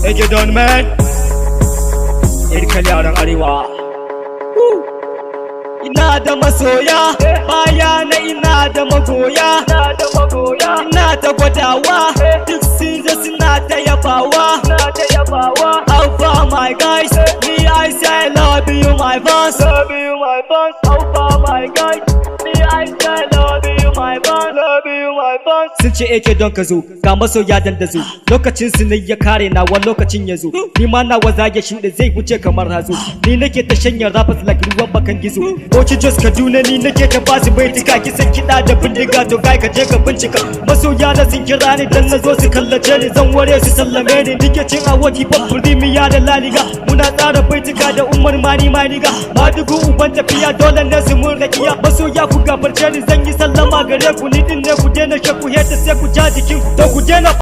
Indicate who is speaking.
Speaker 1: Ege Don Man, irkali yaran arewa. Ina da masoya, baya na ina da magoya. Ina ta gwadawa, duk sun je suna ta yabawa. Alpha my guys, me I say I love you my fans. Alpha my guys, me I say I love you my fans. Sun ce ake don ka zo, ga masoya dan da zo. Lokacin su ne ya kare nawa lokacin ya zo. Ni ma nawa zage shuɗe zai wuce kamar hazo. Ni nake ta shanya rappers like ruwan bakan gizo. Bauchi Jos Kaduna ni nake ta basu baitika. Kisan kiɗa da bindiga to kai ka je ka bincika. Masoya na sun kira ni dan na zo su kallace ni. Zan ware su sallame ni. Nike cin awaki pop miya da laliga. Muna tsara baitika da Umar Mani Maniga. Madugu uban tafiya dole ne su mun rakiya. Masoya ku gafarce ni zan yi sallama gare ku. Ni din ne ku daina shakku yadda sai ku ja jikin ku. To ku daina